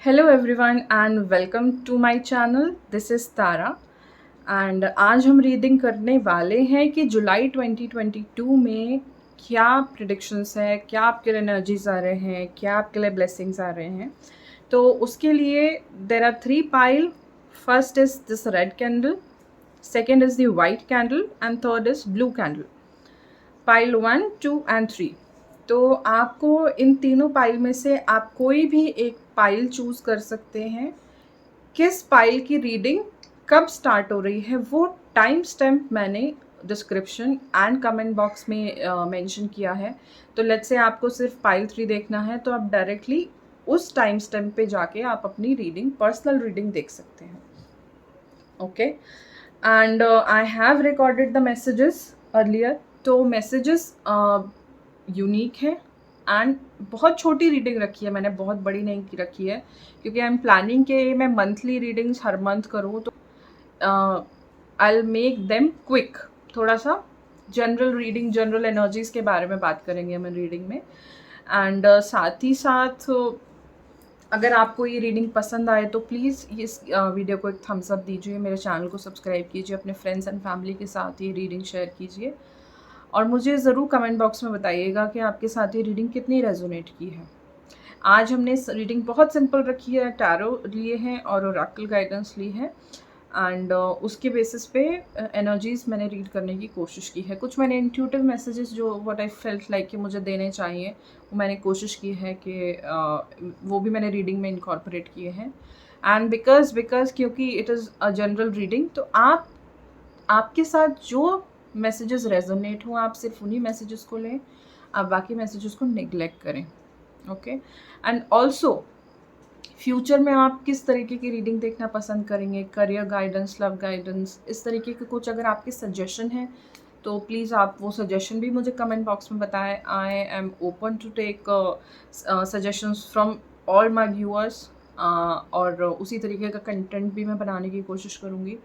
Hello everyone and welcome to my channel. This is Tara and आज हम reading करने वाले हैं कि जुलाई 2022 में क्या प्रिडिक्शंस है, क्या आपके लिए एनर्जीज आ रहे हैं, क्या आपके लिए ब्लेसिंग्स आ रहे हैं। तो उसके लिए there are 3 pile. First is this red candle, second is the white candle and third is blue candle. Pile 1, 2 and 3। तो आपको इन तीनों पाइल में से आप कोई भी एक पाइल चूज़ कर सकते हैं। किस पाइल की रीडिंग कब स्टार्ट हो रही है वो टाइम स्टैम्प मैंने डिस्क्रिप्शन एंड कमेंट बॉक्स में मेंशन किया है। तो लेट्स से आपको सिर्फ पाइल 3 देखना है तो आप डायरेक्टली उस टाइम स्टैम्प पे जाके आप अपनी रीडिंग, पर्सनल रीडिंग देख सकते हैं। Okay, and I have recorded the messages earlier. तो मैसेजेस यूनिक है एंड बहुत छोटी रीडिंग रखी है मैंने, बहुत बड़ी नहीं रखी है क्योंकि आई एम प्लानिंग के मैं मंथली रीडिंग्स हर मंथ करूँ। तो I will make them quick. थोड़ा सा जनरल रीडिंग, जनरल एनर्जीज़ के बारे में बात करेंगे हम रीडिंग में। एंड साथ ही साथ अगर आपको ये रीडिंग पसंद आए तो प्लीज़ इस वीडियो को एक थम्स अप दीजिए, मेरे चैनल को सब्सक्राइब कीजिए, अपने फ्रेंड्स एंड फैमिली के साथ ये रीडिंग शेयर कीजिए और मुझे ज़रूर कमेंट बॉक्स में बताइएगा कि आपके साथ ये रीडिंग कितनी रेजोनेट की है। आज हमने रीडिंग बहुत सिंपल रखी है, टैरो लिए हैं और ओरेकल गाइडेंस ली है एंड उसके बेसिस पे एनर्जीज़ मैंने रीड करने की कोशिश की है। कुछ मैंने इंट्यूटिव मैसेजेस जो व्हाट आई फेल्ट लाइक कि मुझे देने चाहिए वो मैंने कोशिश की है कि वो भी मैंने रीडिंग में इनकॉर्पोरेट किए हैं। एंड बिकॉज क्योंकि it is a general reading तो आपके साथ जो मैसेजेस रेजोनेट हो आप सिर्फ उन्हीं मैसेजेस को लें, आप बाकी मैसेजेस को नेग्लेक्ट करें। ओके, एंड ऑल्सो फ्यूचर में आप किस तरीके की रीडिंग देखना पसंद करेंगे, करियर गाइडेंस, लव गाइडेंस, इस तरीके के कुछ अगर आपके सजेशन हैं तो प्लीज़ आप वो सजेशन भी मुझे कमेंट बॉक्स में बताएं। I am open to take suggestions from all my viewers और उसी तरीके का कंटेंट भी मैं बनाने की कोशिश करूँगी।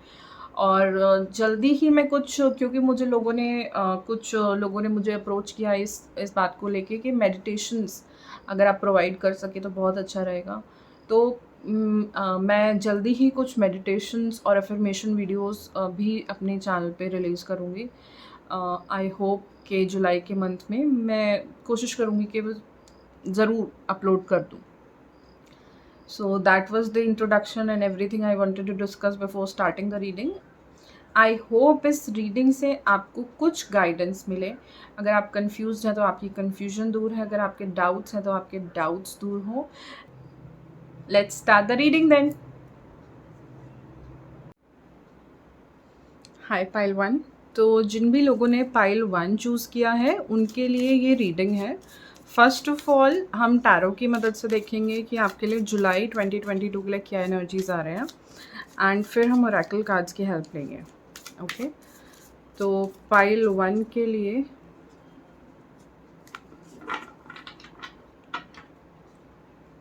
और जल्दी ही मैं क्योंकि मुझे कुछ लोगों ने मुझे अप्रोच किया इस बात को लेके कि मेडिटेशंस अगर आप प्रोवाइड कर सके तो बहुत अच्छा रहेगा। तो मैं जल्दी ही कुछ मेडिटेशंस और अफर्मेशन वीडियोस भी अपने चैनल पे रिलीज़ करूँगी। आई होप कि जुलाई के मंथ में मैं कोशिश करूँगी कि वो ज़रूर अपलोड कर दूँ। So that was the introduction and everything I wanted to discuss before starting the reading. I hope इस रीडिंग से आपको कुछ गाइडेंस मिले। अगर आप कंफ्यूज हैं तो आपकी कंफ्यूजन दूर है, अगर आपके डाउट्स हैं तो आपके डाउट्स दूर हों। Let's start the reading then. Hi pile 1। तो जिन भी लोगों ने पाइल 1 चूज़ किया है उनके लिए ये रीडिंग है। फर्स्ट ऑफ ऑल हम टैरो की मदद से देखेंगे कि आपके लिए जुलाई 2022 के लिए क्या एनर्जीज आ रहे हैं एंड फिर हम ओरेकल कार्ड्स की हेल्प लेंगे। ओके, तो पाइल 1 के लिए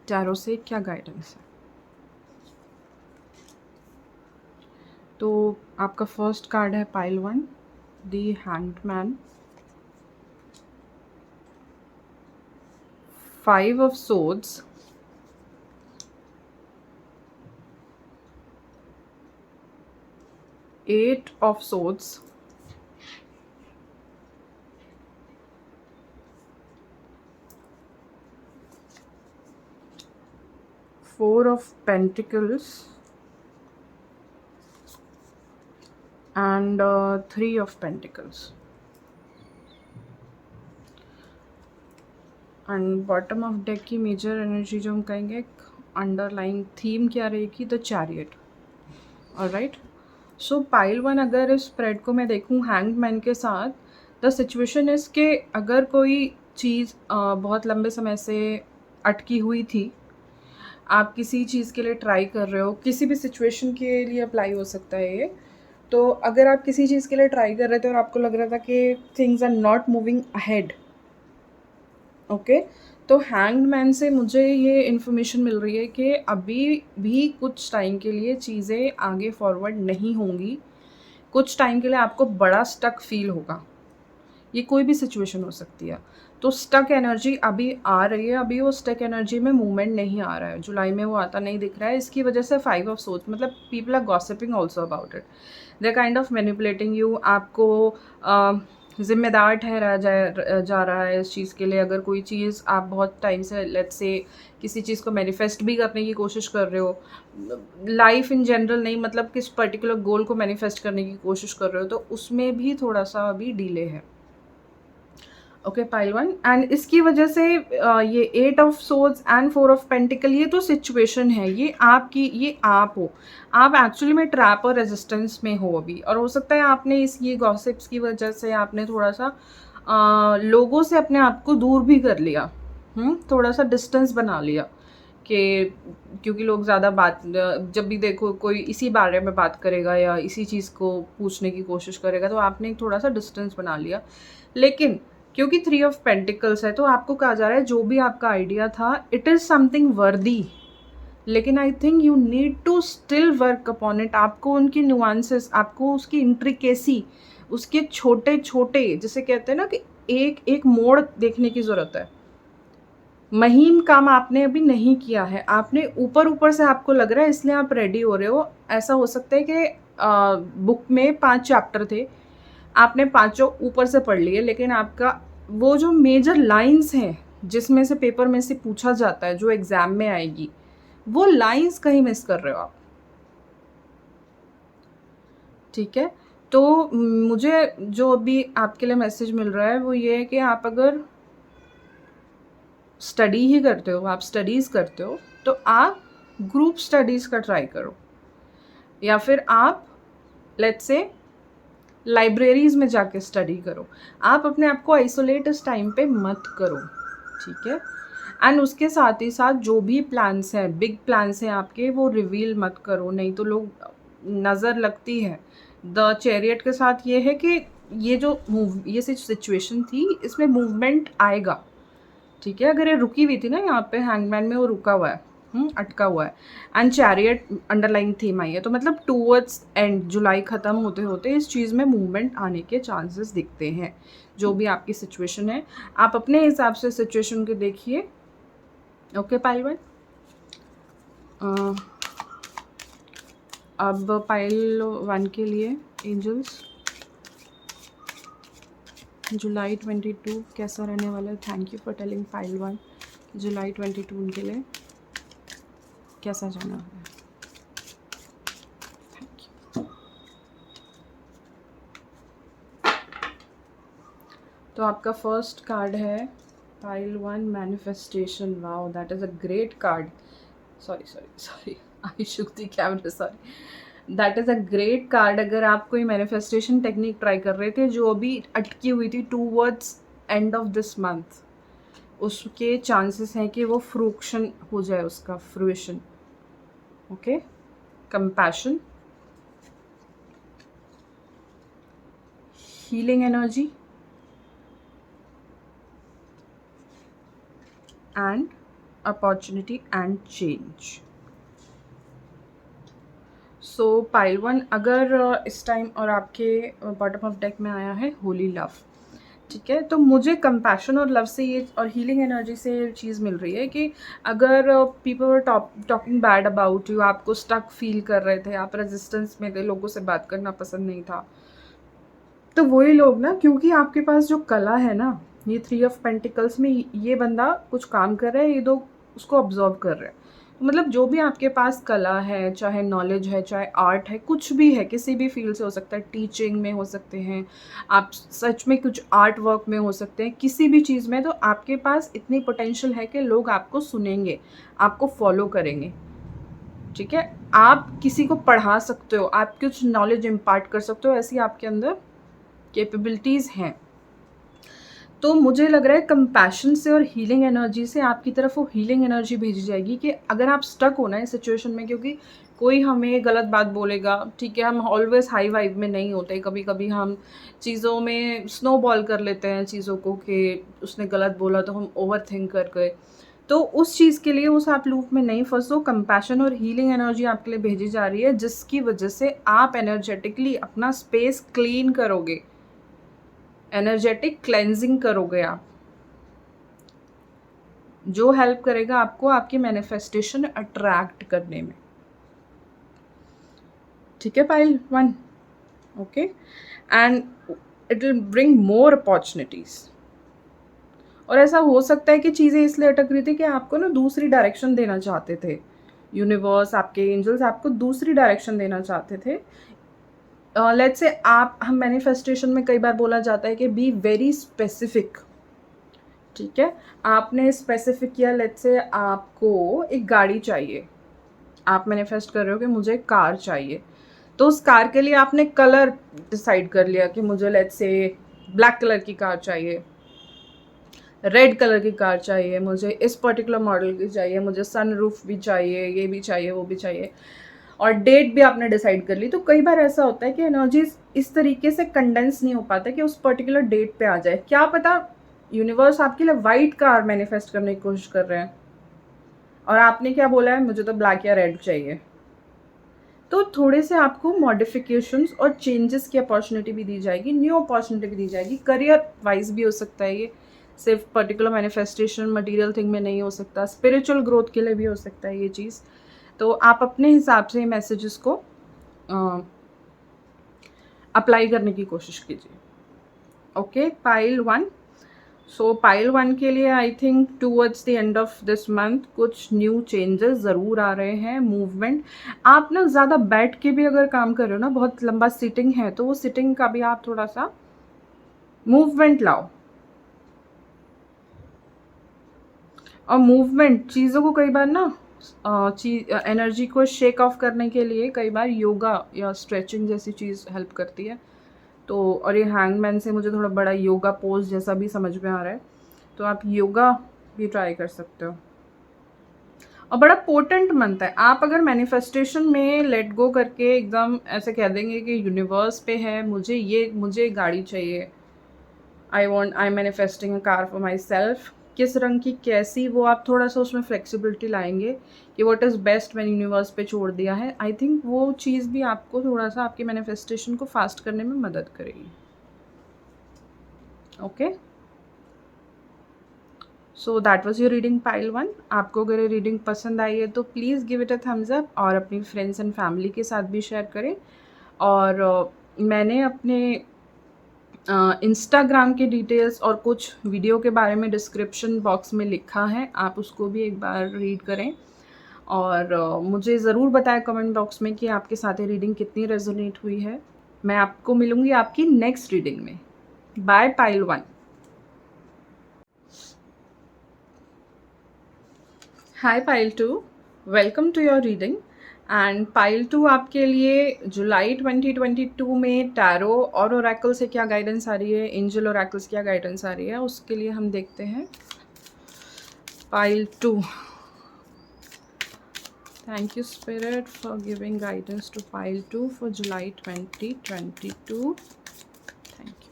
टैरो से क्या गाइडेंस है। तो आपका फर्स्ट कार्ड है pile 1, the hanged man, 5 of swords, eight of swords, 4 of pentacles and 3 of pentacles. And bottom of deck की मेजर एनर्जी जो हम कहेंगे, अंडरलाइंग थीम क्या रहेगी, the chariot. Alright, so pile 1 अगर इस स्प्रेड को मैं देखूँ हैंग्ड मैन के साथ, द सिचुएशन इज़ कि अगर कोई चीज़ बहुत लंबे समय से अटकी हुई थी, आप किसी चीज़ के लिए ट्राई कर रहे हो, किसी भी सिचुएशन के लिए अप्लाई हो सकता है ये। तो अगर आप किसी चीज़ के लिए ट्राई कर रहे थे और आपको लग रहा था कि things are not moving ahead, okay, तो हैंग्ड मैन से मुझे ये इन्फॉर्मेशन मिल रही है कि अभी भी कुछ टाइम के लिए चीज़ें आगे फॉरवर्ड नहीं होंगी। कुछ टाइम के लिए आपको बड़ा स्टक फील होगा। ये कोई भी सिचुएशन हो सकती है। तो स्टक एनर्जी अभी आ रही है, अभी वो स्टक एनर्जी में मूवमेंट नहीं आ रहा है, जुलाई में वो आता नहीं दिख रहा है। इसकी वजह से 5 ऑफ सोर्ड्स, मतलब people are gossiping also about it, they kind of manipulating you. आपको ज़िम्मेदार ठहराया जा रहा है इस चीज़ के लिए। अगर कोई चीज़ आप बहुत टाइम से, लेट्स से किसी चीज़ को मैनिफेस्ट भी करने की कोशिश कर रहे हो, लाइफ इन जनरल नहीं, मतलब किस पर्टिकुलर गोल को मैनिफेस्ट करने की कोशिश कर रहे हो, तो उसमें भी थोड़ा सा अभी डिले है। ओके पाइल वन, एंड इसकी वजह से ये 8 of swords and 4 of pentacle, ये तो सिचुएशन है, ये आपकी, ये आप हो, आप एक्चुअली में ट्रैप और रेजिस्टेंस में हो अभी। और हो सकता है आपने ये गॉसिप्स की वजह से आपने थोड़ा सा लोगों से अपने आप को दूर भी कर लिया, थोड़ा सा डिस्टेंस बना लिया कि, क्योंकि लोग ज़्यादा बात, जब भी देखो कोई इसी बारे में बात करेगा या इसी चीज़ को पूछने की कोशिश करेगा, तो आपने थोड़ा सा डिस्टेंस बना लिया। लेकिन क्योंकि 3 ऑफ पेंटिकल्स है, तो आपको कहा जा रहा है जो भी आपका आइडिया था, इट इज़ समथिंग वर्दी, लेकिन I think you need to still work upon it. आपको उनकी नुआंसेस, आपको उसकी इंट्रिकेसी, उसके छोटे छोटे, जिसे कहते हैं ना कि एक एक मोड़ देखने की ज़रूरत है। महीन काम आपने अभी नहीं किया है, आपने ऊपर ऊपर से आपको लग रहा है, इसलिए आप रेडी हो रहे हो। ऐसा हो सकता है कि बुक में 5 चैप्टर थे, आपने पाँचों ऊपर से पढ़ लिए, लेकिन आपका वो जो मेजर लाइंस हैं जिसमें से पेपर में से पूछा जाता है, जो एग्ज़ाम में आएगी, वो लाइंस कहीं मिस कर रहे हो आप। ठीक है, तो मुझे जो अभी आपके लिए मैसेज मिल रहा है वो ये है कि आप अगर स्टडी ही करते हो, आप स्टडीज़ करते हो, तो आप ग्रुप स्टडीज़ का ट्राई करो, या फिर आप लेट्स से लाइब्रेरीज़ में जाके स्टडी करो। आप अपने आप को आइसोलेट इस टाइम पे मत करो, ठीक है। एंड उसके साथ ही साथ जो भी प्लान्स हैं, बिग प्लान्स हैं आपके, वो रिवील मत करो, नहीं तो लोग नज़र लगती है। द चैरियट के साथ ये है कि ये सिचुएशन थी, इसमें मूवमेंट आएगा, ठीक है। अगर ये रुकी हुई थी ना यहाँ पे हैंगमैन में, वो रुका हुआ है, अटका हुआ है। एंड चैरियट अंडरलाइन थीम आई है, तो मतलब टूवर्ड्स एंड जुलाई ख़त्म होते होते इस चीज़ में मूवमेंट आने के चांसेस दिखते हैं। जो भी आपकी सिचुएशन है, आप अपने हिसाब से सिचुएशन को देखिए। ओके पाइल वन, अब पाइल वन के लिए एंजल्स जुलाई 22 कैसा रहने वाला है। Thank you for telling pile one, जुलाई 22 उनके लिए कैसा जाना है। Thank you. तो आपका फर्स्ट कार्ड है pile one, manifestation. Wow, that is a great card. Sorry I shook the camera, sorry. That is a great card. अगर आप कोई मैनिफेस्टेशन टेक्निक ट्राई कर रहे थे जो अभी अटकी हुई थी towards end of this month, उसके चांसेस हैं कि वो फ्रूक्शन हो जाए, उसका fruition. Okay, compassion, healing energy and opportunity and change. So pile one, अगर इस टाइम और आपके बॉटम ऑफ डेक में आया है होली लव, ठीक है, तो मुझे कंपैशन और लव से ये और हीलिंग एनर्जी से ये चीज़ मिल रही है कि अगर people talking bad about you, आपको स्टक फील कर रहे थे, आप रेजिस्टेंस में थे, लोगों से बात करना पसंद नहीं था, तो वही लोग ना, क्योंकि आपके पास जो कला है ना, ये 3 ऑफ पेंटिकल्स में ये बंदा कुछ काम कर रहा है, ये दो उसको ऑब्जर्व कर रहे हैं। मतलब जो भी आपके पास कला है, चाहे नॉलेज है, चाहे आर्ट है, कुछ भी है, किसी भी फील्ड से हो सकता है, टीचिंग में हो सकते हैं आप, सच में कुछ आर्ट वर्क में हो सकते हैं, किसी भी चीज़ में, तो आपके पास इतनी पोटेंशियल है कि लोग आपको सुनेंगे, आपको फॉलो करेंगे, ठीक है। आप किसी को पढ़ा सकते हो, आप कुछ नॉलेज इम्पार्ट कर सकते हो, ऐसी आपके अंदर कैपेबिलिटीज़ हैं। तो मुझे लग रहा है कंपैशन से और हीलिंग एनर्जी से आपकी तरफ वो हीलिंग एनर्जी भेजी जाएगी कि अगर आप स्टक हो ना इस सिचुएशन में, क्योंकि कोई हमें गलत बात बोलेगा, ठीक है, हम ऑलवेज हाई वाइब में नहीं होते, कभी कभी हम चीज़ों में स्नो बॉल कर लेते हैं चीज़ों को कि उसने गलत बोला तो हम ओवर थिंक कर गए। तो उस चीज़ के लिए उस आप लूप में नहीं फंसो। कंपैशन और हीलिंग एनर्जी आपके लिए भेजी जा रही है, जिसकी वजह से आप एनर्जेटिकली अपना स्पेस क्लीन करोगे, एनर्जेटिक क्लेंजिंग करोगे आप, जो हेल्प करेगा आपको आपकी मैनिफेस्टेशन अट्रैक्ट करने में। ठीक है pile 1, okay, and it will bring more opportunities. और ऐसा हो सकता है कि चीज़ें इसलिए अटक रही थी कि आपको ना दूसरी डायरेक्शन देना चाहते थे, यूनिवर्स, आपके एंजल्स आपको दूसरी डायरेक्शन देना चाहते थे। लेट्स से आप, हम मैनिफेस्टेशन में कई बार बोला जाता है कि बी वेरी स्पेसिफिक। ठीक है, आपने स्पेसिफिक किया, लेट्स से आपको एक गाड़ी चाहिए, आप मैनिफेस्ट कर रहे हो कि मुझे कार चाहिए, तो उस कार के लिए आपने कलर डिसाइड कर लिया कि मुझे लेट्स से ब्लैक कलर की कार चाहिए, रेड कलर की कार चाहिए, मुझे इस पर्टिकुलर मॉडल की चाहिए, मुझे सनरूफ भी चाहिए, ये भी चाहिए, वो भी चाहिए, और डेट भी आपने डिसाइड कर ली। तो कई बार ऐसा होता है कि एनर्जीज इस तरीके से कंडेंस नहीं हो पाता कि उस पर्टिकुलर डेट पे आ जाए। क्या पता यूनिवर्स आपके लिए वाइट कार मैनिफेस्ट करने की कोशिश कर रहे हैं और आपने क्या बोला है, मुझे तो ब्लैक या रेड चाहिए। तो थोड़े से आपको मॉडिफिकेशंस और चेंजेस की अपॉर्चुनिटी भी दी जाएगी, न्यू अपॉर्चुनिटी भी दी जाएगी। करियर वाइज भी हो सकता है, ये सिर्फ पर्टिकुलर मैनिफेस्टेशन मटेरियल थिंग में नहीं हो सकता, स्पिरिचुअल ग्रोथ के लिए भी हो सकता है ये चीज़। तो आप अपने हिसाब से मैसेजेस को अप्लाई करने की कोशिश कीजिए। ओके पाइल 1, सो पाइल 1 के लिए I think towards the end of this month कुछ न्यू चेंजेस ज़रूर आ रहे हैं, मूवमेंट। आप ना ज़्यादा बैठ के भी अगर काम कर रहे हो ना, बहुत लंबा सिटिंग है, तो वो सिटिंग का भी आप थोड़ा सा मूवमेंट लाओ। और मूवमेंट चीज़ों को कई बार ना एनर्जी को शेक ऑफ करने के लिए कई बार योगा या स्ट्रेचिंग जैसी चीज़ हेल्प करती है। तो और ये हैंगमैन से मुझे थोड़ा बड़ा योगा पोज जैसा भी समझ में आ रहा है, तो आप योगा भी ट्राई कर सकते हो। और बड़ा पोटेंट मंथ है। आप अगर मैनिफेस्टेशन में लेट गो करके एकदम ऐसे कह देंगे कि यूनिवर्स पे है, मुझे गाड़ी चाहिए, I manifesting a car for myself, किस रंग की कैसी, वो आप थोड़ा सा उसमें फ्लेक्सिबिलिटी लाएंगे कि व्हाट इज़ बेस्ट मैंने यूनिवर्स पे छोड़ दिया है। आई थिंक वो चीज़ भी आपको थोड़ा सा आपके मैनिफेस्टेशन को फास्ट करने में मदद करेगी। Okay, so that was your reading pile 1। आपको अगर ये रीडिंग पसंद आई है तो please give it a thumbs up और अपनी फ्रेंड्स एंड फैमिली के साथ भी शेयर करें। और मैंने अपने इंस्टाग्राम के डिटेल्स और कुछ वीडियो के बारे में डिस्क्रिप्शन बॉक्स में लिखा है, आप उसको भी एक बार रीड करें। और मुझे ज़रूर बताएं कमेंट बॉक्स में कि आपके साथ ये रीडिंग कितनी रेजोनेट हुई है। मैं आपको मिलूँगी आपकी नेक्स्ट रीडिंग में। Bye pile 1। Hi pile 2, welcome to your reading. And pile 2 आपके लिए जुलाई 2022 में टैरो और ओरेकल से क्या गाइडेंस आ रही है, एंजल ओरेकल्स क्या गाइडेंस आ रही है, उसके लिए हम देखते हैं। Pile 2, thank you spirit for giving guidance to pile 2 for July 2022। Thank you.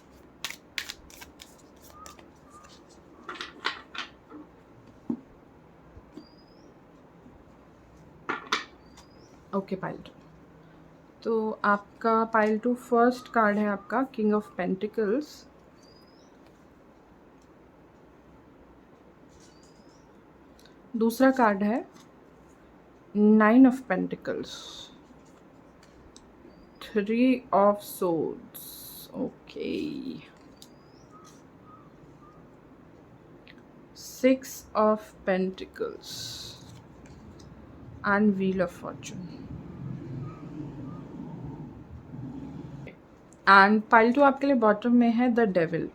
Okay pile 2, तो आपका पाइल 2 फर्स्ट कार्ड है आपका किंग ऑफ पेंटिकल्स। दूसरा कार्ड है 9 of pentacles, 3 of swords, okay, 6 of pentacles and wheel of fortune. And pile 2 आपके लिए bottom में है द डेविल।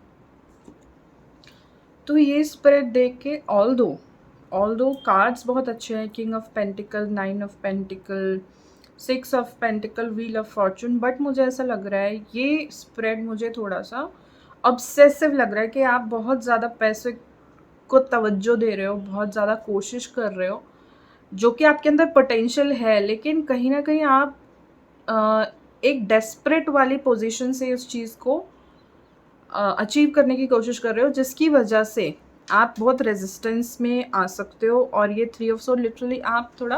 तो ये स्पिरिट देख के ऑल दो कार्ड्स बहुत अच्छे हैं, king of pentacle, 9 of pentacle, 6 of pentacle, wheel of Fortune, but मुझे ऐसा लग रहा है ये स्प्रेड मुझे थोड़ा सा ऑब्सेसिव लग रहा है कि आप बहुत ज़्यादा पैसे को तवज्जो दे रहे हो, बहुत ज़्यादा कोशिश कर रहे हो, जो कि आपके अंदर पोटेंशियल है, लेकिन कहीं ना कहीं आप एक डेस्परेट वाली पोजीशन से उस चीज़ को अचीव करने की कोशिश कर रहे हो, जिसकी वजह से आप बहुत रेजिस्टेंस में आ सकते हो। और ये 3 ऑफ सोर्ड लिटरली आप थोड़ा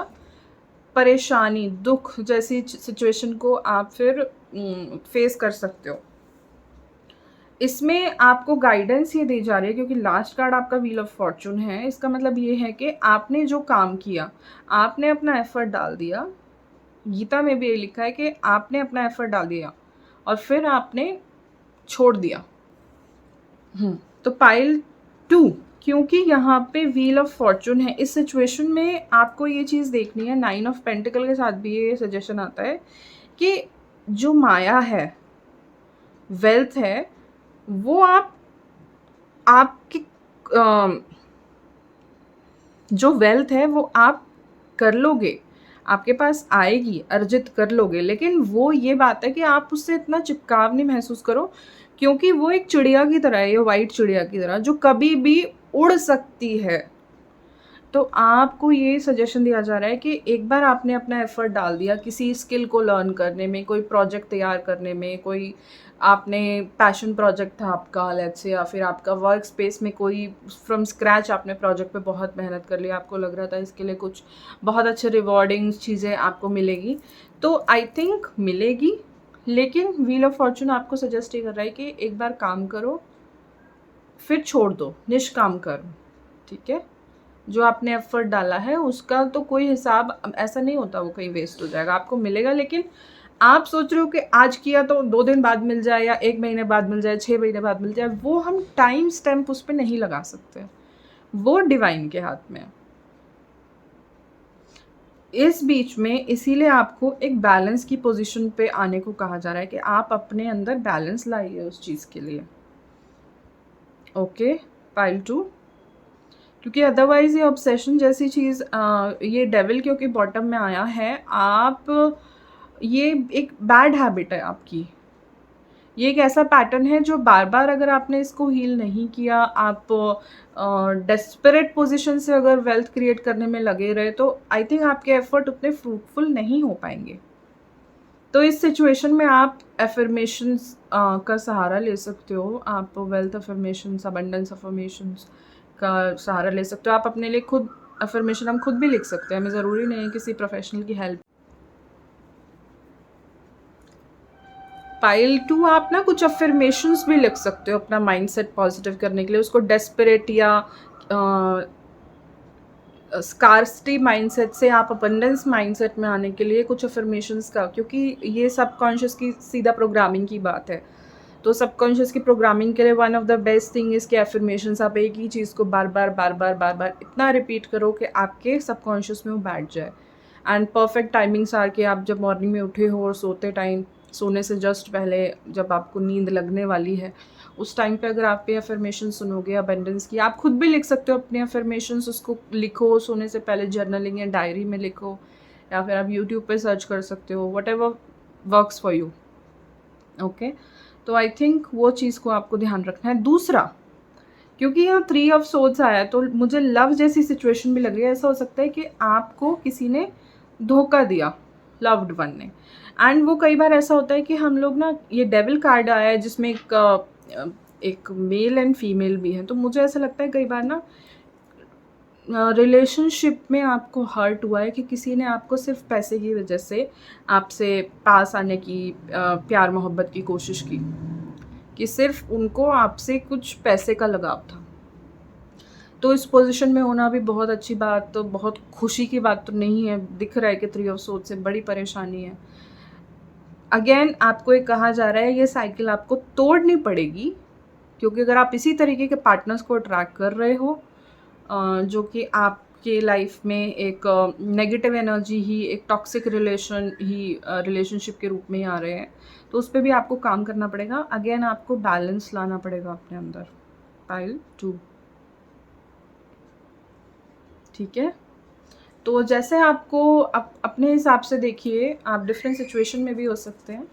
परेशानी, दुख जैसी सिचुएशन को आप फिर फेस कर सकते हो। इसमें आपको गाइडेंस ये दी जा रही है, क्योंकि लास्ट कार्ड आपका व्हील ऑफ फॉर्चून है। इसका मतलब ये है कि आपने जो काम किया, आपने अपना एफर्ट डाल दिया। गीता में भी ये लिखा है कि आपने अपना एफर्ट डाल दिया और फिर आपने छोड़ दिया। तो पाइल 2, क्योंकि यहाँ पे व्हील ऑफ फॉर्चून है, इस सिचुएशन में आपको ये चीज़ देखनी है। 9 ऑफ पेंटिकल के साथ भी ये सजेशन आता है कि जो माया है, वेल्थ है, वो आपकी जो वेल्थ है वो आप कर लोगे, आपके पास आएगी, अर्जित कर लोगे। लेकिन वो ये बात है कि आप उससे इतना चिपकाव नहीं महसूस करो, क्योंकि वो एक चिड़िया की तरह है, ये वाइट चिड़िया की तरह जो कभी भी उड़ सकती है। तो आपको ये सजेशन दिया जा रहा है कि एक बार आपने अपना एफर्ट डाल दिया किसी स्किल को लर्न करने में, कोई प्रोजेक्ट तैयार करने में, कोई आपने पैशन प्रोजेक्ट था आपका लेट्स से, या फिर आपका वर्क स्पेस में कोई फ्रॉम स्क्रैच आपने प्रोजेक्ट पे बहुत मेहनत कर ली, आपको लग रहा था इसके लिए कुछ बहुत अच्छे रिवॉर्डिंग चीज़ें आपको मिलेगी, तो आई थिंक मिलेगी। लेकिन व्हील ऑफ फॉर्चून आपको सजेस्ट ये कर रहा है कि एक बार काम करो, फिर छोड़ दो, निष्काम करो। ठीक है, जो आपने एफर्ट डाला है उसका तो कोई हिसाब ऐसा नहीं होता वो कहीं वेस्ट हो जाएगा, आपको मिलेगा। लेकिन आप सोच रहे हो कि आज किया तो 2 दिन बाद मिल जाए, या 1 महीने बाद मिल जाए, 6 महीने बाद मिल जाए, वो हम टाइम स्टैम्प उस पर नहीं लगा सकते, वो डिवाइन के हाथ में है। इस बीच में इसीलिए आपको एक बैलेंस की पोजीशन पे आने को कहा जा रहा है कि आप अपने अंदर बैलेंस लाइए उस चीज़ के लिए। ओके, पाइल 2, क्योंकि अदरवाइज़ ये ऑब्सेशन जैसी चीज़, ये डेविल क्योंकि बॉटम में आया है, आप ये एक बैड हैबिट है आपकी। ये एक ऐसा पैटर्न है जो बार बार अगर आपने इसको हील नहीं किया, आप डेस्परेट पोजीशन से अगर वेल्थ क्रिएट करने में लगे रहे, तो आई थिंक आपके एफर्ट उतने फ्रूटफुल नहीं हो पाएंगे। तो इस सिचुएशन में आप एफर्मेशंस का सहारा ले सकते हो, आप वेल्थ अफर्मेशंस, अबंडेंस अफर्मेशंस का सहारा ले सकते हो। आप अपने लिए खुद अफर्मेशन हम खुद भी लिख सकते हैं, हमें ज़रूरी नहीं है किसी प्रोफेशनल की हेल्प। पाइल 2, आप ना कुछ अफर्मेशंस भी लिख सकते हो अपना माइंडसेट पॉजिटिव करने के लिए, उसको डेस्परेट या स्कार्सिटी माइंडसेट से आप अबंडेंस माइंडसेट में आने के लिए कुछ अफर्मेशंस का, क्योंकि ये सबकॉन्शियस की सीधा प्रोग्रामिंग की बात है, तो सबकॉन्शियस की प्रोग्रामिंग के लिए one of the best thing इसके एफर्मेशंस, आप एक ही चीज़ को बार बार बार बार बार बार इतना रिपीट करो कि आपके सबकॉन्शियस में वो बैठ जाए। एंड परफेक्ट टाइमिंग्स आर के आप जब मॉर्निंग में उठे हो और सोते टाइम, सोने से जस्ट पहले जब आपको नींद लगने वाली है, उस टाइम पे अगर आप ये अफर्मेशन सुनोगे अबंडेंस की, आप खुद भी लिख सकते हो अपने अफर्मेशंस, उसको लिखो सोने से पहले, जर्नलिंग या डायरी में लिखो, या फिर आप यूट्यूब पे सर्च कर सकते हो, what ever works for you. Okay, तो आई थिंक वो चीज़ को आपको ध्यान रखना है। दूसरा, क्योंकि यहाँ 3 ऑफ सोर्ड्स आया है, तो मुझे लव जैसी सिचुएशन भी लग रही है। ऐसा हो सकता है कि आपको किसी ने धोखा दिया, लव्ड वन ने। एंड वो कई बार ऐसा होता है कि हम लोग ना, ये डेविल कार्ड आया है जिसमें एक मेल एंड फीमेल भी है, तो मुझे ऐसा लगता है कई बार ना रिलेशनशिप में आपको हर्ट हुआ है कि किसी ने आपको सिर्फ पैसे की वजह से आपसे पास आने की, प्यार मोहब्बत की कोशिश की, कि सिर्फ उनको आपसे कुछ पैसे का लगाव था। तो इस पोजीशन में होना भी बहुत अच्छी बात, तो बहुत खुशी की बात तो नहीं है। दिख रहा है कि 3 ऑफ सोर्ड्स से बड़ी परेशानी है। अगेन आपको ये कहा जा रहा है ये साइकिल आपको तोड़नी पड़ेगी, क्योंकि अगर आप इसी तरीके के पार्टनर्स को अट्रैक्ट कर रहे हो जो कि आपके लाइफ में एक नेगेटिव एनर्जी ही, एक टॉक्सिक रिलेशनशिप के रूप में ही आ रहे हैं, तो उस पर भी आपको काम करना पड़ेगा। अगेन आपको बैलेंस लाना पड़ेगा अपने अंदर। पाइल 2, ठीक है। तो जैसे आपको अपने हिसाब से देखिए, आप डिफरेंट सिचुएशन में भी हो सकते हैं।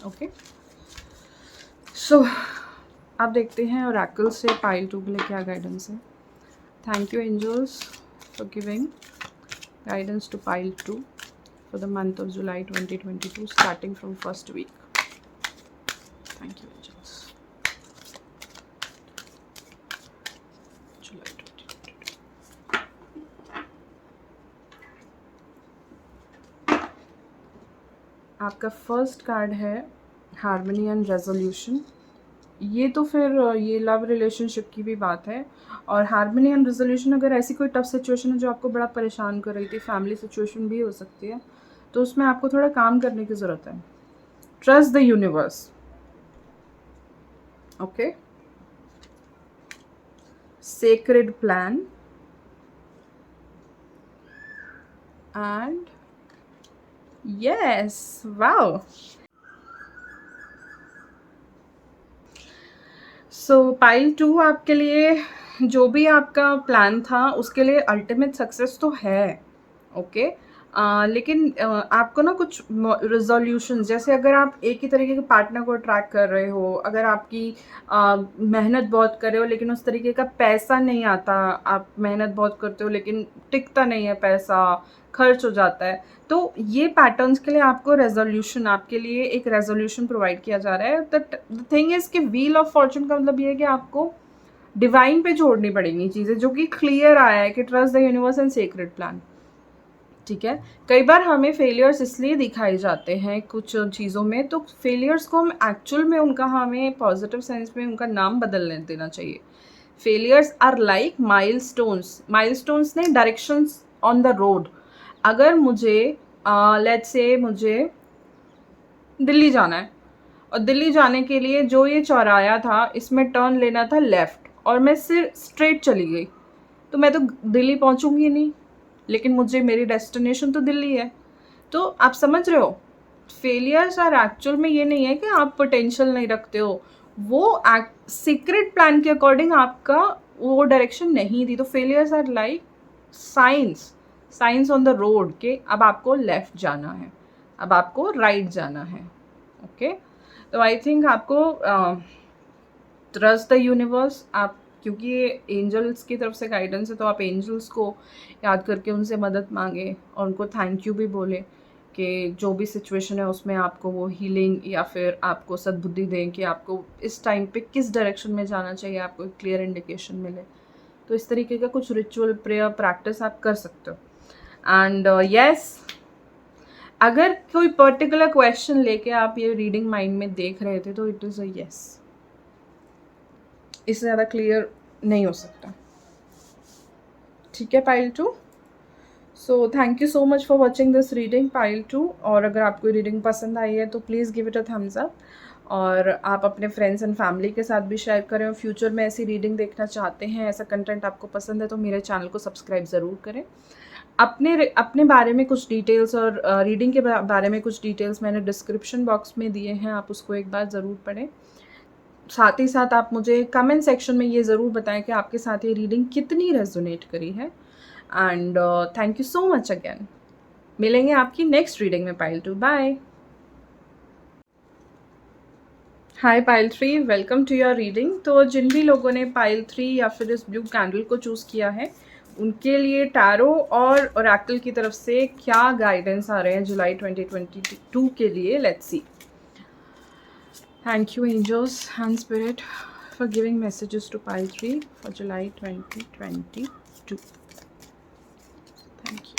ओके, सो आप देखते हैं ओरेकल से पाइल 2 के लिए क्या गाइडेंस है। Thank you angels for giving guidance to pile 2 for the month of July 2022 starting from first week. Thank you angels. July 2022. आपका फर्स्ट कार्ड है हार्मनी एंड रेजोल्यूशन। ये तो फिर ये लव रिलेशनशिप की भी बात है। और हार्मनी एंड रेज़ोल्यूशन, अगर ऐसी कोई टफ सिचुएशन है जो आपको बड़ा परेशान कर रही थी, फैमिली सिचुएशन भी हो सकती है, तो उसमें आपको थोड़ा काम करने की ज़रूरत है। Trust the universe, okay. Sacred plan and yes, wow. So pile 2 आपके लिए जो भी आपका प्लान था उसके लिए अल्टीमेट सक्सेस तो है, ओके। लेकिन आपको ना कुछ रिजोल्यूशन, जैसे अगर आप एक ही तरीके के पार्टनर को अट्रैक्ट कर रहे हो, अगर आपकी मेहनत बहुत कर रहे हो लेकिन उस तरीके का पैसा नहीं आता, आप मेहनत बहुत करते हो लेकिन टिकता नहीं है पैसा, खर्च हो जाता है, तो ये पैटर्न्स के लिए आपको रेजोल्यूशन, आपके लिए एक रेजोल्यूशन प्रोवाइड किया जा रहा है। द थिंग इज कि व्हील ऑफ फॉर्चून का मतलब ये है कि आपको डिवाइन पे छोड़नी पड़ेंगी चीज़ें, जो कि क्लियर आया है कि trust the universe and secret plan, ठीक है। कई बार हमें फेलियर्स इसलिए दिखाए जाते हैं कुछ चीज़ों में, तो फेलियर्स को हम एक्चुअल में उनका, हमें पॉजिटिव सेंस में उनका नाम बदलने देना चाहिए। Failures are like milestones, milestones ने डायरेक्शंस ऑन द रोड। अगर मुझे लेट्स से मुझे दिल्ली जाना है, और दिल्ली जाने के लिए जो ये चौराया था इसमें टर्न लेना था लेफ़्ट, और मैं सिर्फ स्ट्रेट चली गई, तो मैं तो दिल्ली पहुंचूंगी नहीं, लेकिन मुझे मेरी डेस्टिनेशन तो दिल्ली है। तो आप समझ रहे हो, फेलियर्स आर एक्चुअल में ये नहीं है कि आप पोटेंशियल नहीं रखते हो, वो सीक्रेट प्लान के अकॉर्डिंग आपका वो डायरेक्शन नहीं थी। तो failures are like signs, signs on the road के अब आपको लेफ्ट जाना है, अब आपको राइट जाना है, ओके। तो आई थिंक आपको ट्रस्ट द यूनिवर्स, आप, क्योंकि ये एंजल्स की तरफ से गाइडेंस है, तो आप एंजल्स को याद करके उनसे मदद मांगे और उनको थैंक यू भी बोले कि जो भी सिचुएशन है उसमें आपको वो हीलिंग या फिर आपको सद्बुद्धि दें कि आपको इस टाइम पे किस डायरेक्शन में जाना चाहिए, आपको एक क्लियर इंडिकेशन मिले। तो इस तरीके का कुछ रिचुअल प्रेयर प्रैक्टिस आप कर सकते हो। एंड यस, अगर कोई पर्टिकुलर क्वेश्चन लेके आप ये रीडिंग माइंड में देख रहे थे तो इट इज़ अ यस, इससे ज़्यादा क्लियर नहीं हो सकता, ठीक है pile 2। So thank you so much for watching this reading pile 2। और अगर आपको रीडिंग पसंद आई है तो please give it a thumbs up, और आप अपने फ्रेंड्स एंड फैमिली के साथ भी शेयर करें। और फ्यूचर में ऐसी रीडिंग देखना चाहते हैं, ऐसा कंटेंट आपको पसंद है, तो मेरे चैनल को सब्सक्राइब ज़रूर करें। अपने बारे में कुछ डिटेल्स और रीडिंग के बारे में कुछ डिटेल्स मैंने डिस्क्रिप्शन बॉक्स में दिए हैं, आप उसको एक बार ज़रूर पढ़ें। साथ ही साथ आप मुझे कमेंट सेक्शन में ये ज़रूर बताएं कि आपके साथ ये रीडिंग कितनी रेजोनेट करी है। And thank you so much again. मिलेंगे आपकी नेक्स्ट रीडिंग में pile 2। Bye. Hi pile 3, welcome to your reading. तो जिन भी लोगों ने पाइल 3 या फिर इस ब्लू कैंडल को चूज़ किया है, उनके लिए टैरो और ओरेकल की तरफ से क्या गाइडेंस आ रहे हैं जुलाई 2022 के लिए, let's see. Thank you, angels and spirit, for giving messages to pile 3 for July 2022. Thank you.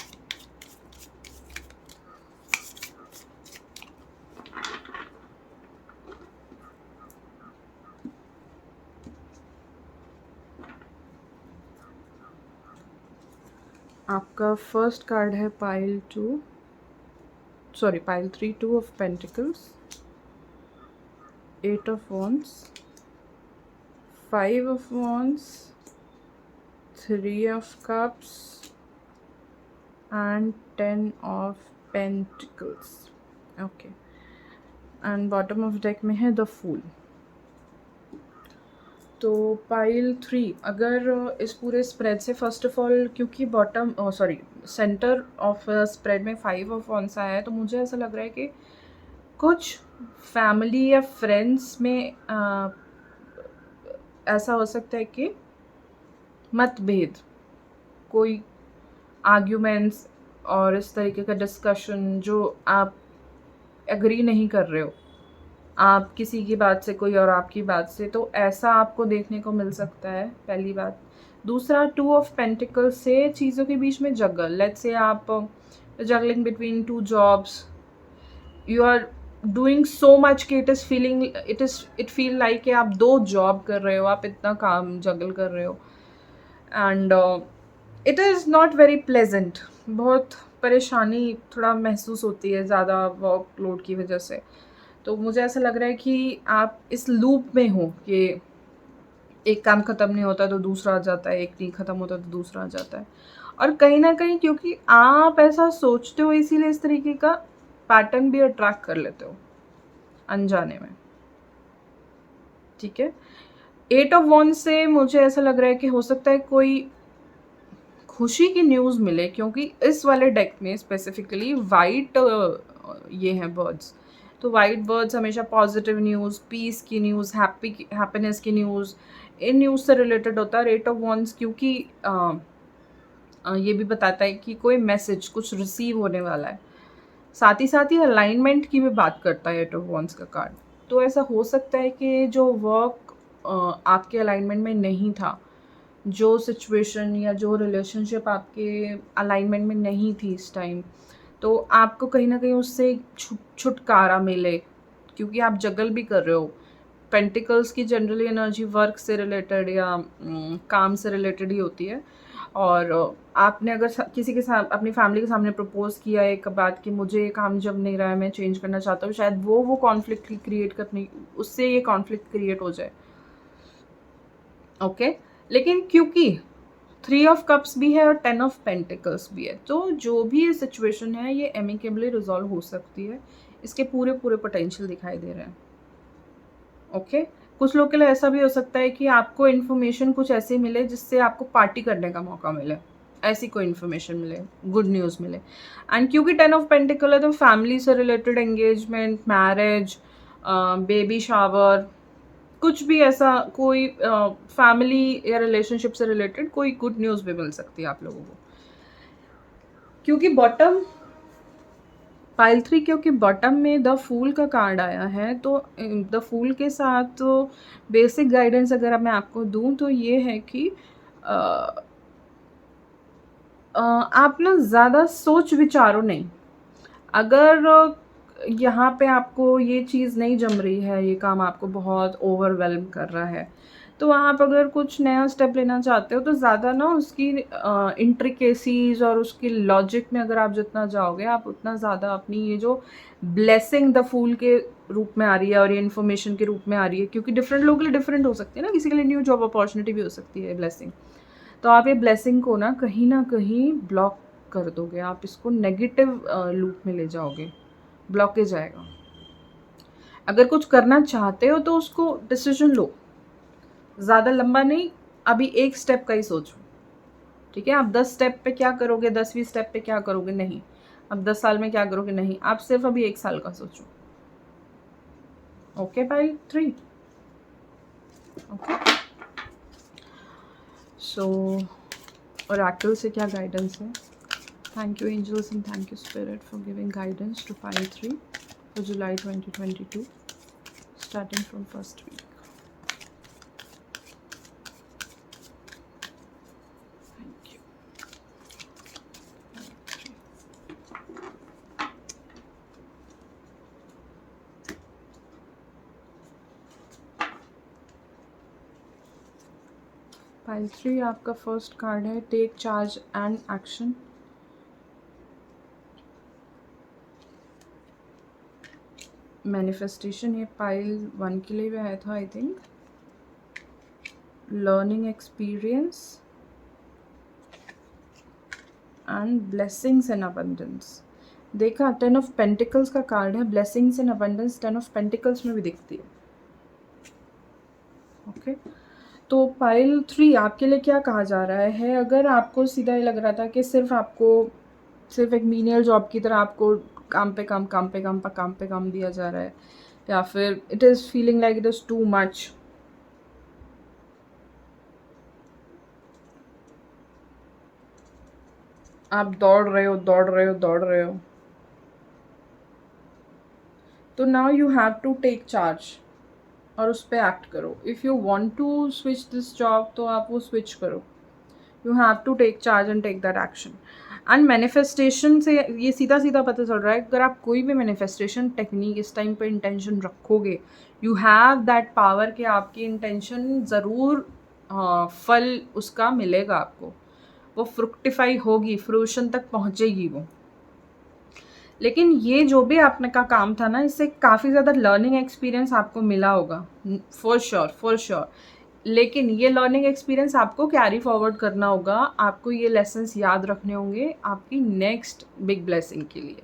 आपका फर्स्ट कार्ड है pile 3, 2 of Pentacles, 8 of Wands, 5 of Wands, 3 of Cups and 10 of Pentacles, okay. And bottom of deck में है the fool. तो pile 3, अगर इस पूरे spread से first of all, क्योंकि सेंटर ऑफ स्प्रेड में 5 ऑफ वॉन्ड्स आया है, तो मुझे ऐसा लग रहा है कि कुछ फैमिली या फ्रेंड्स में ऐसा हो सकता है कि मतभेद, कोई आर्ग्यूमेंट्स और इस तरीके का डिस्कशन जो आप एग्री नहीं कर रहे हो, आप किसी की बात से कोई और आपकी बात से, तो ऐसा आपको देखने को मिल सकता है, पहली बात। दूसरा, 2 ऑफ पेंटिकल्स से चीज़ों के बीच में जगल, लेट्स से आप juggling between 2 jobs, you are doing so much कि इट फील लाइक कि आप 2 जॉब कर रहे हो, आप इतना काम जगल कर रहे हो, and it is not very pleasant. बहुत परेशानी थोड़ा महसूस होती है ज़्यादा वर्कलोड की वजह से। तो मुझे ऐसा लग रहा है कि आप इस लूप में हो कि एक काम ख़त्म नहीं होता तो दूसरा आ जाता है, एक नहीं ख़त्म होता तो दूसरा आ जाता है। और कहीं न कहीं क्योंकि आप ऐसा सोचते हो, इसीलिए इस तरीके का पैटर्न भी अट्रैक्ट कर लेते हो अनजाने में, ठीक है? 8 ऑफ वॉन्ड्स से मुझे ऐसा लग रहा है कि हो सकता है कोई खुशी की न्यूज़ मिले, क्योंकि इस वाले डेक में स्पेसिफिकली वाइट ये हैं बर्ड्स। तो वाइट बर्ड्स हमेशा पॉजिटिव न्यूज़, पीस की न्यूज़, हैप्पीनेस की न्यूज़, इन न्यूज़ से रिलेटेड होता है। 8 ऑफ वॉन्ड्स क्योंकि ये भी बताता है कि कोई मैसेज कुछ रिसीव होने वाला है। साथ ही अलाइनमेंट की भी बात करता है 8 ऑफ वॉन्ड्स का कार्ड। तो ऐसा हो सकता है कि जो वर्क आपके अलाइनमेंट में नहीं था, जो सिचुएशन या जो रिलेशनशिप आपके अलाइनमेंट में नहीं थी इस टाइम, तो आपको कहीं न कहीं उससे छुटकारा मिले, क्योंकि आप जगल भी कर रहे हो। पेंटिकल्स की जनरली एनर्जी वर्क से रिलेटेड या काम से रिलेटेड ही होती है। और आपने अगर किसी के साथ अपनी फैमिली के सामने प्रपोज किया एक बात कि मुझे ये काम जम नहीं रहा है, मैं चेंज करना चाहता हूँ, शायद वो कॉन्फ्लिक्ट क्रिएट करने, उससे ये कॉन्फ्लिक्ट क्रिएट हो जाए, ओके। लेकिन क्योंकि 3 ऑफ कप्स भी है और 10 ऑफ पेंटिकल्स भी है, तो जो भी ये सिचुएशन है ये एमिकेबली रिजॉल्व हो सकती है। इसके पूरे पोटेंशियल दिखाई दे रहे हैं, ओके। कुछ लोग के लिए ऐसा भी हो सकता है कि आपको इन्फॉर्मेशन कुछ ऐसी मिले जिससे आपको पार्टी करने का मौका मिले, ऐसी कोई इन्फॉर्मेशन मिले, गुड न्यूज़ मिले। एंड क्योंकि 10 ऑफ पेंटिकल है तो फैमिली से related engagement, marriage, baby shower, कुछ भी ऐसा कोई फैमिली या रिलेशनशिप से रिलेटेड कोई गुड न्यूज़ भी मिल सकती है आप लोगों को। क्योंकि बॉटम पाइल 3, क्योंकि बॉटम में द फूल का कार्ड आया है, तो द फूल के साथ तो बेसिक गाइडेंस अगर मैं आपको दूँ तो ये है कि अ, आप ना ज़्यादा सोच विचारो नहीं। अगर यहाँ पे आपको ये चीज़ नहीं जम रही है, ये काम आपको बहुत ओवरवेल्म कर रहा है, तो आप अगर कुछ नया स्टेप लेना चाहते हो तो ज़्यादा ना उसकी इंट्रिकेसीज़ और उसकी लॉजिक में अगर आप जितना जाओगे, आप उतना ज़्यादा अपनी ये जो ब्लेसिंग द फूल के रूप में आ रही है और ये इन्फॉर्मेशन के रूप में आ रही है, क्योंकि डिफरेंट लोगों के लिए डिफरेंट हो सकती है ना, किसी के लिए न्यू जॉब अपॉर्चुनिटी भी हो सकती है ब्लेसिंग। तो आप ये ब्लेसिंग को ना कहीं ब्लॉक कर दोगे, आप इसको नेगेटिव लूप में ले जाओगे, ब्लॉकेज आएगा। अगर कुछ करना चाहते हो तो उसको डिसीजन लो, ज़्यादा लंबा नहीं, अभी एक स्टेप का ही सोचो, ठीक है? आप 10 स्टेप पे क्या करोगे, 10वीं स्टेप पे क्या करोगे, नहीं। अब 10 साल में क्या करोगे, नहीं। आप सिर्फ अभी 1 साल का सोचो, ओके भाई 3, ओके। सो ओरेकल से क्या गाइडेंस है? Thank you angels and thank you spirit for giving guidance to pile 3 for July 2022, starting from first week. Thank you. Pile 3 आपका फर्स्ट कार्ड है, take charge and action. Manifestation ये pile 1 के लिए भी आया था I think. Learning experience and blessings and abundance. देखा 10 of pentacles का कार्ड है, blessings and abundance 10 of pentacles में भी दिखती है, ओके। तो पाइल 3 आपके लिए क्या कहा जा रहा है? अगर आपको सीधा ये लग रहा था कि सिर्फ एक मीनियल जॉब की तरह आपको काम पे काम दिया जा रहा है, या फिर it is feeling like it is too much, आप दौड़ रहे हो, तो now you have to take charge और उस पर एक्ट करो। If you want to switch this job तो आप वो स्विच करो, you have to take charge and take that action. And manifestation से ये सीधा सीधा पता चल रहा है, अगर आप कोई भी मैनिफेस्टेशन टेक्निक इस टाइम पे इंटेंशन रखोगे, यू हैव दैट पावर कि आपकी इंटेंशन ज़रूर फल उसका मिलेगा आपको, वो फ्रुक्टिफाई होगी, फ्रूशन तक पहुँचेगी वो। लेकिन ये जो भी आपने का काम था ना, इससे काफ़ी ज़्यादा लर्निंग एक्सपीरियंस आपको मिला होगा, फॉर श्योर। लेकिन ये लर्निंग एक्सपीरियंस आपको कैरी फॉरवर्ड करना होगा, आपको ये लेसन्स याद रखने होंगे आपकी नेक्स्ट बिग ब्लेसिंग के लिए,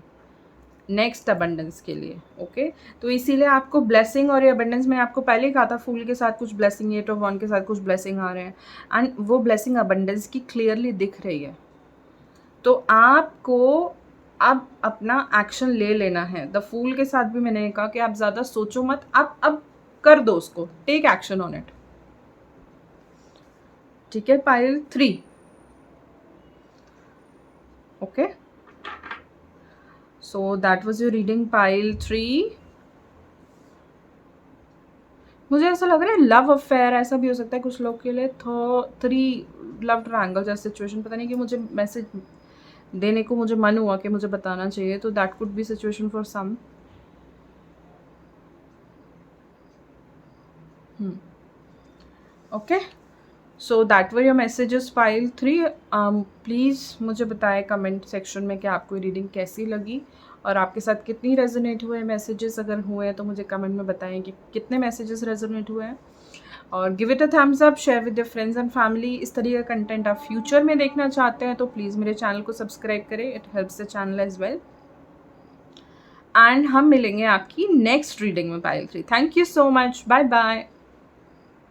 नेक्स्ट अबंडेंस के लिए। ओके, तो इसीलिए आपको ब्लेसिंग और ये अबंडेंस, मैं आपको पहले ही कहा था, फूल के साथ कुछ ब्लेसिंग, 8 ऑफ वन के साथ कुछ ब्लेसिंग आ रहे हैं, एंड वो ब्लेसिंग अबंडेंस की क्लियरली दिख रही है। तो आपको अब अपना एक्शन ले लेना है। द फूल के साथ भी मैंने कहा कि आप ज़्यादा सोचो मत, आप अब कर दो उसको, टेक एक्शन ऑन इट। ठीक है, pile 3। Okay, so that was your reading pile 3। मुझे ऐसा लग रहा है लव अफेयर, ऐसा भी हो सकता है कुछ लोग के लिए, 3 लव ट्रायंगल जैसा सिचुएशन, पता नहीं कि मुझे मैसेज देने को मुझे मन हुआ कि मुझे बताना चाहिए, तो that could be situation for some. Okay, so that were your messages pile 3। Please मुझे बताएं कमेंट सेक्शन में कि आपको ये रीडिंग कैसी लगी और आपके साथ कितनी रेजोनेट हुए मैसेजेस, अगर हुए हैं तो मुझे कमेंट में बताएं कि कितने मैसेजेस रेजोनेट हुए हैं, और give it a thumbs up, share with your friends and family. इस तरह का कंटेंट आप फ्यूचर में देखना चाहते हैं तो प्लीज़ मेरे चैनल को सब्सक्राइब करें, it helps the channel as well. And हम मिलेंगे आपकी नेक्स्ट रीडिंग में pile 3। Thank you so much, bye bye.